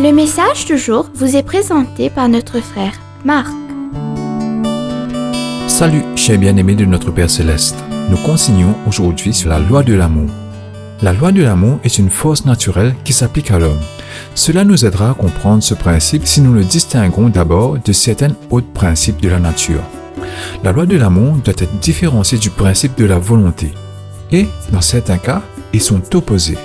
Le message du jour vous est présenté par notre frère Marc. Salut, chers bien-aimés de notre Père Céleste. Nous continuons aujourd'hui sur la loi de l'amour. La loi de l'amour est une force naturelle qui s'applique à l'homme. Cela nous aidera à comprendre ce principe si nous le distinguons d'abord de certains autres principes de la nature. La loi de l'amour doit être différenciée du principe de la volonté. Et, dans certains cas, ils sont opposés.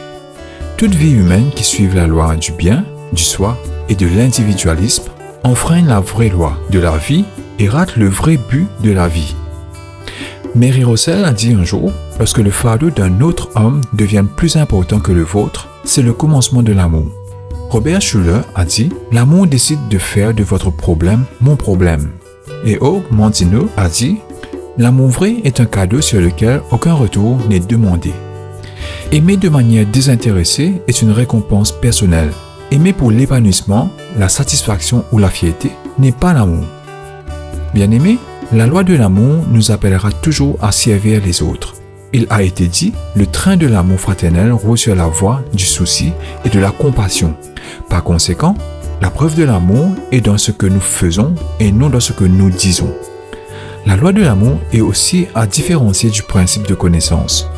Toute vie humaine qui suit la loi du bien, du soi et de l'individualisme enfreint la vraie loi de la vie et rate le vrai but de la vie. Mary Russell a dit un jour, lorsque le fardeau d'un autre homme devient plus important que le vôtre, c'est le commencement de l'amour. Robert Schuller a dit, l'amour décide de faire de votre problème mon problème. Et Og Mandino a dit, l'amour vrai est un cadeau sur lequel aucun retour n'est demandé. Aimer de manière désintéressée est une récompense personnelle. Aimer pour l'épanouissement, la satisfaction ou la fierté n'est pas l'amour. Bien-aimés, la loi de l'amour nous appellera toujours à servir les autres. Il a été dit, le train de l'amour fraternel roule sur la voie du souci et de la compassion. Par conséquent, la preuve de l'amour est dans ce que nous faisons et non dans ce que nous disons. La loi de l'amour est aussi à différencier du principe de connaissance.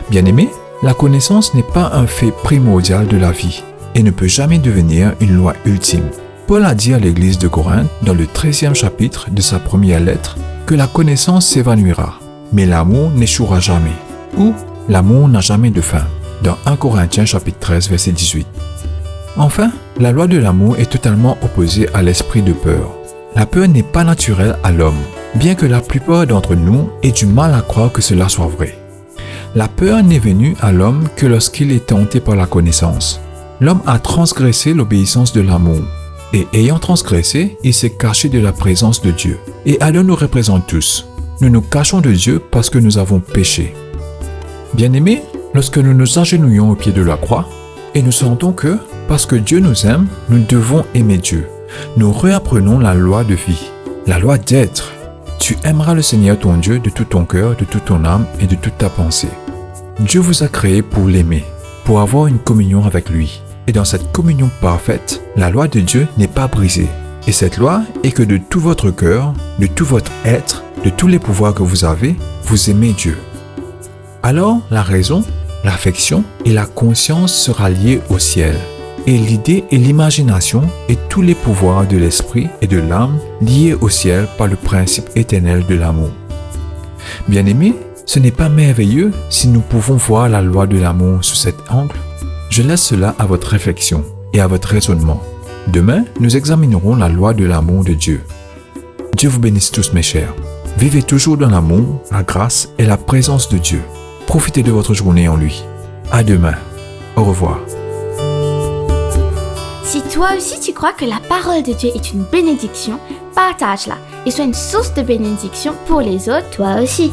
Bien-aimés, la connaissance n'est pas un fait primordial de la vie et ne peut jamais devenir une loi ultime. Paul a dit à l'église de Corinthe, dans le 13e chapitre de sa première lettre, que la connaissance s'évanouira, mais l'amour n'échouera jamais, ou l'amour n'a jamais de fin, dans 1 Corinthiens chapitre 13, verset 18. Enfin, la loi de l'amour est totalement opposée à l'esprit de peur. La peur n'est pas naturelle à l'homme, bien que la plupart d'entre nous aient du mal à croire que cela soit vrai. La peur n'est venue à l'homme que lorsqu'il est tenté par la connaissance. L'homme a transgressé l'obéissance de l'amour. Et ayant transgressé, il s'est caché de la présence de Dieu. Et Adam nous représente tous. Nous nous cachons de Dieu parce que nous avons péché. Bien-aimés, lorsque nous nous agenouillons au pied de la croix, et nous sentons que, parce que Dieu nous aime, nous devons aimer Dieu, nous réapprenons la loi de vie, la loi d'être. Tu aimeras le Seigneur ton Dieu de tout ton cœur, de toute ton âme et de toute ta pensée. Dieu vous a créé pour l'aimer, pour avoir une communion avec lui. Et dans cette communion parfaite, la loi de Dieu n'est pas brisée. Et cette loi est que de tout votre cœur, de tout votre être, de tous les pouvoirs que vous avez, vous aimez Dieu. Alors, la raison, l'affection et la conscience sera liées au ciel. Et l'idée et l'imagination et tous les pouvoirs de l'esprit et de l'âme liés au ciel par le principe éternel de l'amour. Bien-aimés, ce n'est pas merveilleux si nous pouvons voir la loi de l'amour sous cet angle? Je laisse cela à votre réflexion et à votre raisonnement. Demain, nous examinerons la loi de l'amour de Dieu. Dieu vous bénisse tous mes chers. Vivez toujours dans l'amour, la grâce et la présence de Dieu. Profitez de votre journée en lui. À demain. Au revoir. Si toi aussi tu crois que la parole de Dieu est une bénédiction, partage-la et sois une source de bénédiction pour les autres, toi aussi.